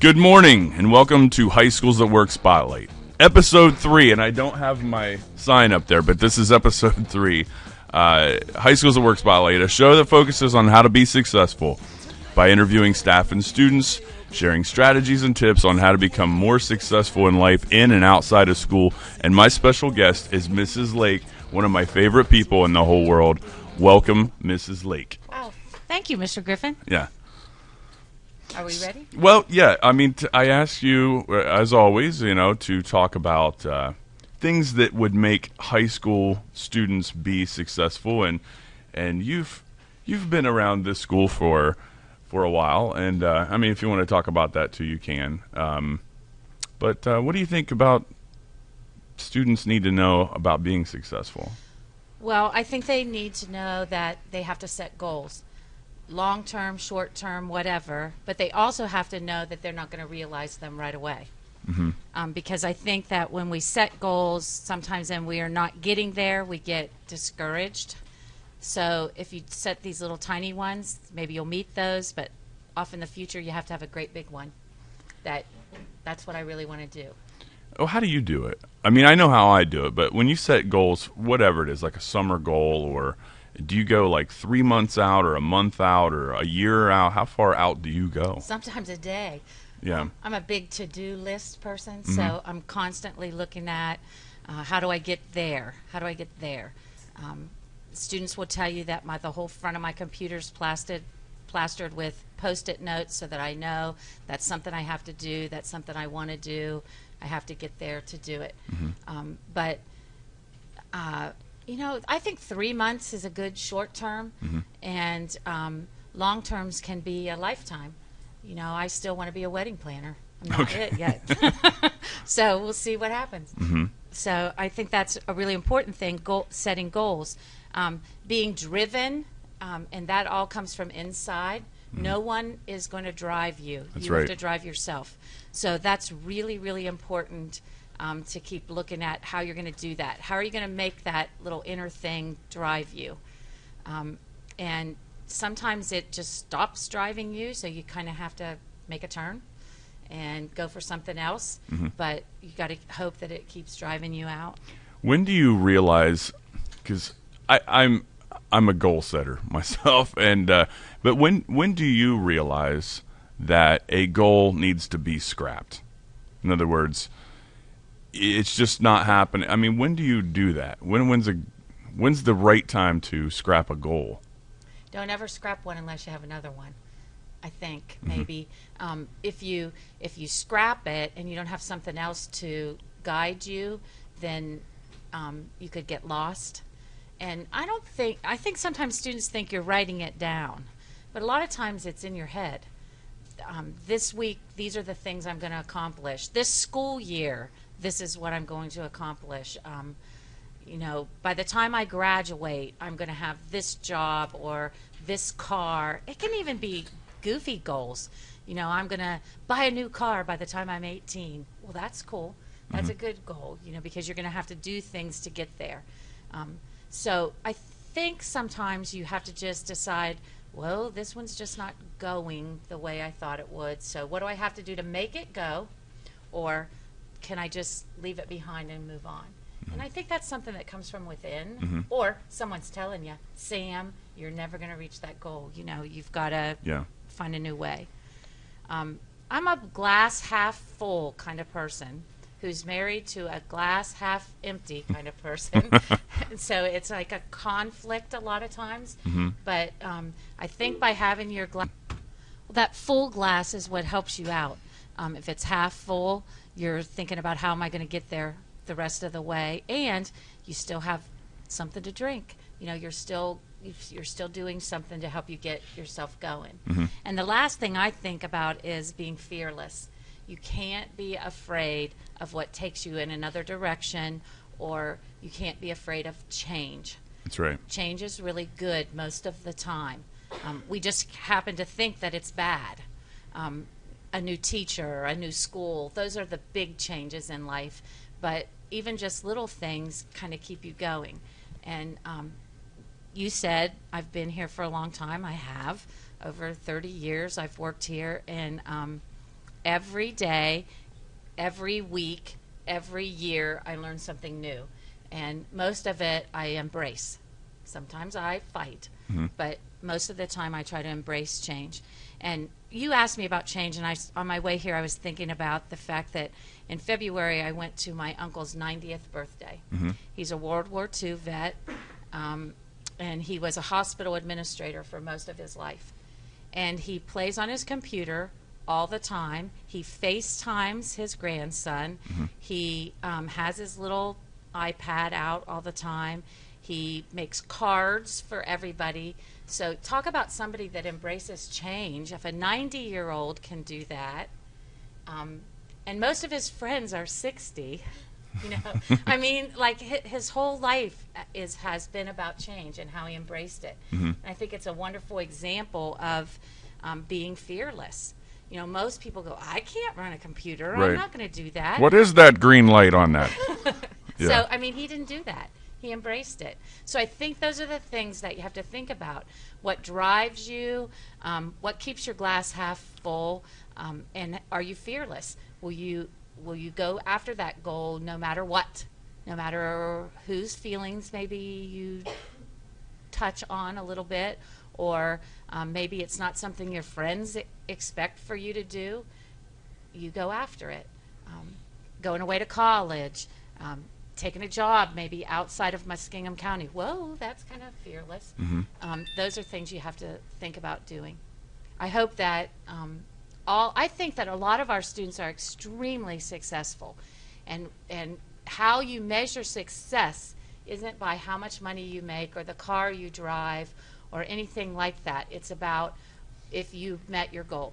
Good morning, and welcome to High Schools at Work Spotlight. Episode 3, and I don't have my sign up there, but this is Episode 3. High Schools at Work Spotlight, a show that focuses on how to be successful by interviewing staff and students, sharing strategies and tips on how to become more successful in life in and outside of school. And my special guest is Mrs. Lake, one of my favorite people in the whole world. Welcome, Mrs. Lake. Oh, thank you, Mr. Griffin. Yeah. Are we ready? Well, yeah. I mean, I asked you, as always, to talk about things that would make high school students be successful, and you've been around this school for a while, and I mean, if you want to talk about that too, you can. But what do you think about students need to know about being successful? Well, I think they need to know that they have to set goals. Long-term, short-term, whatever, but they also have to know that they're not going to realize them right away. Mm-hmm. Because I think that when we set goals, sometimes and we are not getting there, we get discouraged. So if you set these little tiny ones, maybe you'll meet those, but off in the future you have to have a great big one. That's what I really want to do. Oh, how do you do it? I mean, I know how I do it, but when you set goals, whatever it is, like a summer goal, or do you go like 3 months out or a month out or a year out? How far out do you go? Sometimes a day. Yeah. I'm a big to-do list person, Mm-hmm. so I'm constantly looking at how do I get there? How do I get there? Students will tell you that the whole front of my computer's plastered with Post-it notes so that I know that's something I have to do, that's something I want to do. I have to get there to do it. Mm-hmm. I think 3 months is a good short term, Mm-hmm. and long terms can be a lifetime. I still want to be a wedding planner. I'm not Okay. it yet. So we'll see what happens. Mm-hmm. So I think that's a really important thing, setting goals. Being driven, and that all comes from inside. Mm-hmm. No one is going to drive you. That's You right. have to drive yourself. So that's really, really important to keep looking at how you're going to do that. How are you going to make that little inner thing drive you? And sometimes it just stops driving you, so you kind of have to make a turn and go for something else. Mm-hmm. But you got to hope that it keeps driving you out. When do you realize? Because I'm a goal setter myself, and but when do you realize that a goal needs to be scrapped? In other words, it's just not happening. I mean, when do you do that? When's the right time to scrap a goal? Don't ever scrap one unless you have another one. I think Mm-hmm. maybe if you scrap it and you don't have something else to guide you, then you could get lost. And I think sometimes students think you're writing it down, but a lot of times it's in your head. This week, these are the things I'm going to accomplish. This school year, this is what I'm going to accomplish. By the time I graduate, I'm going to have this job or this car. It can even be goofy goals. I'm going to buy a new car by the time I'm 18. Well, that's cool. That's a good goal, because you're going to have to do things to get there. So I think sometimes you have to just decide, well, this one's just not going the way I thought it would. So what do I have to do to make it go? Or can I just leave it behind and move on? And I think that's something that comes from within. Mm-hmm. Or someone's telling you, Sam, you're never going to reach that goal. You've got to find a new way. I'm a glass half full kind of person who's married to a glass half empty kind of person. So it's like a conflict a lot of times. Mm-hmm. But I think by having your glass, that full glass is what helps you out. If it's half full, you're thinking about how am I going to get there the rest of the way, and you still have something to drink. You're still doing something to help you get yourself going. Mm-hmm. And the last thing I think about is being fearless. You can't be afraid of what takes you in another direction, or you can't be afraid of change. That's right. Change is really good most of the time. We just happen to think that it's bad. A new teacher, a new school, those are the big changes in life. But even just little things kind of keep you going. And you said, I've been here for a long time. I have. Over 30 years I've worked here. And every day, every week, every year, I learn something new. And most of it I embrace. Sometimes I fight, but most of the time I try to embrace change. And you asked me about change, and on my way here I was thinking about the fact that in February I went to my uncle's 90th birthday. He's a World War II vet, and he was a hospital administrator for most of his life. And he plays on his computer all the time. He FaceTimes his grandson. He has his little iPad out all the time. He makes cards for everybody. So talk about somebody that embraces change. If a 90-year-old can do that, and most of his friends are 60, you know, I mean, like his whole life has been about change and how he embraced it. And I think it's a wonderful example of being fearless. You know, most people go, I can't run a computer. Right. I'm not going to do that. What is that green light on that? Yeah. So, I mean, he didn't do that. He embraced it. So I think those are the things that you have to think about. What drives you? What keeps your glass half full? And are you fearless? Will you go after that goal no matter what? No matter whose feelings maybe you touch on a little bit, or maybe it's not something your friends expect for you to do. You go after it. Going away to college, taking a job maybe outside of Muskingum County. Whoa, that's kind of fearless. Those are things you have to think about doing. I hope that I think that a lot of our students are extremely successful, and how you measure success isn't by how much money you make or the car you drive or anything like that. It's about if you met your goal.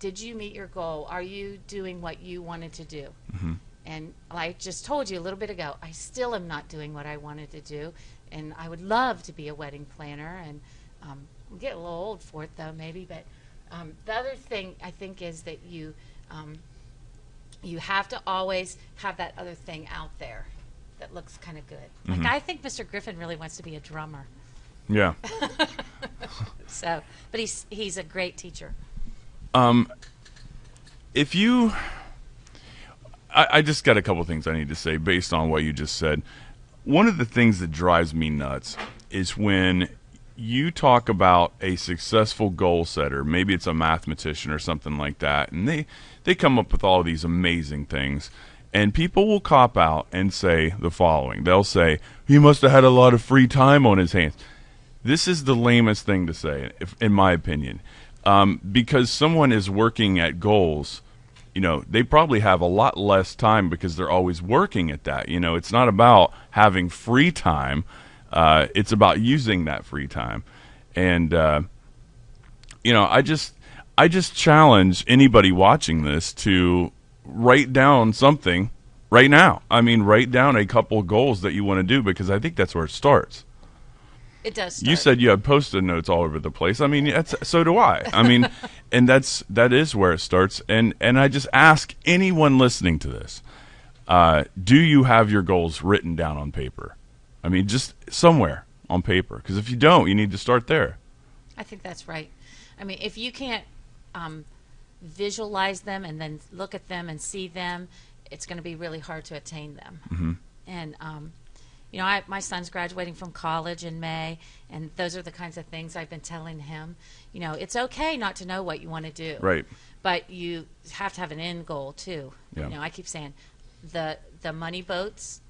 Did you meet your goal? Are you doing what you wanted to do? And I just told you a little bit ago, I still am not doing what I wanted to do, and I would love to be a wedding planner, and I'm getting a little old for it though, maybe. But the other thing I think is that you have to always have that other thing out there that looks kind of good. Like I think Mr. Griffin really wants to be a drummer. Yeah. So, but he's a great teacher. If you, I just got a couple things I need to say based on what you just said. One of the things that drives me nuts is when you talk about a successful goal setter, maybe it's a mathematician or something like that, and they come up with all these amazing things, and people will cop out and say the following. They'll say, he must have had a lot of free time on his hands. This is the lamest thing to say, in my opinion, because someone is working at goals. You know, they probably have a lot less time because they're always working at that. You know, it's not about having free time. It's about using that free time. And, you know, I just challenge anybody watching this to write down something right now. I mean, write down a couple of goals that you want to do, because I think that's where it starts. It does start. You said you have Post-it notes all over the place. I mean, so do I. I mean, and that is where it starts. And I just ask anyone listening to this, do you have your goals written down on paper? I mean, just somewhere on paper. Because if you don't, you need to start there. I think that's right. I mean, if you can't visualize them and then look at them and see them, it's going to be really hard to attain them. And you know, my son's graduating from college in May, and those are the kinds of things I've been telling him. You know, it's okay not to know what you want to do. Right. But you have to have an end goal, too. Yeah. You know, I keep saying the money boats,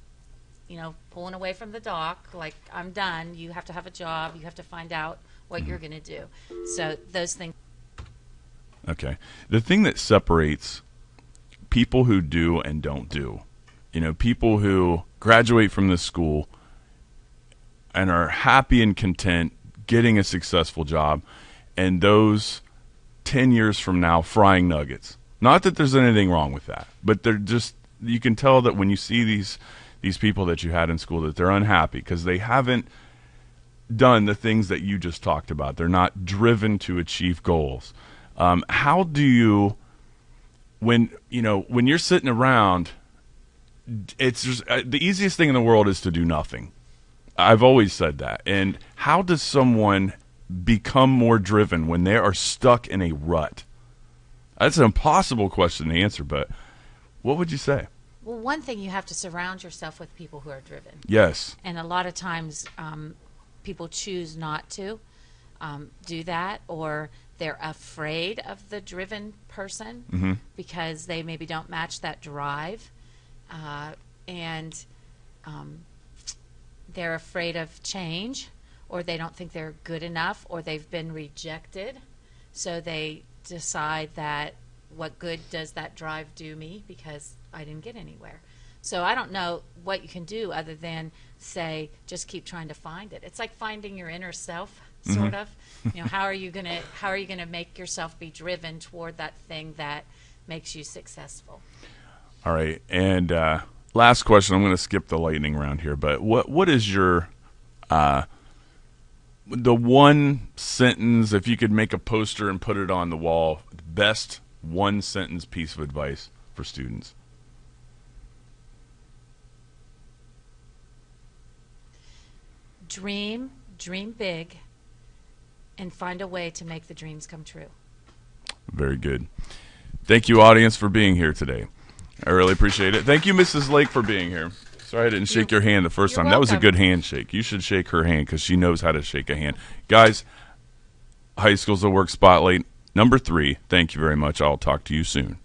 you know, pulling away from the dock, like, I'm done. You have to have a job. You have to find out what you're going to do. So those things. Okay. The thing that separates people who do and don't do, you know, people who graduate from this school and are happy and content getting a successful job, and those 10 years from now frying nuggets. Not that there's anything wrong with that, but they're just, you can tell that when you see these people that you had in school, that they're unhappy because they haven't done the things that you just talked about. They're not driven to achieve goals. How do you, when you're sitting around, it's just the easiest thing in the world is to do nothing. I've always said that. And how does someone become more driven when they are stuck in a rut? That's an impossible question to answer, but what would you say? Well, one thing, you have to surround yourself with people who are driven. Yes. And a lot of times people choose not to do that, or they're afraid of the driven person because they maybe don't match that drive. And they're afraid of change, or they don't think they're good enough, or they've been rejected. So they decide that, what good does that drive do me, because I didn't get anywhere. So I don't know what you can do other than say, just keep trying to find it. It's like finding your inner self, sort of. You know, how are you gonna make yourself be driven toward that thing that makes you successful? All right, and last question. I'm going to skip the lightning round here, but what is your the one sentence, if you could make a poster and put it on the wall, best one sentence piece of advice for students? Dream big, and find a way to make the dreams come true. Very good. Thank you, audience, for being here today. I really appreciate it. Thank you, Mrs. Lake, for being here. Sorry I didn't shake your hand the first time. You're That was a welcome. good handshake. You should shake her hand because she knows how to shake a hand. Guys, High Schools at Work Spotlight number 3. Thank you very much. I'll talk to you soon.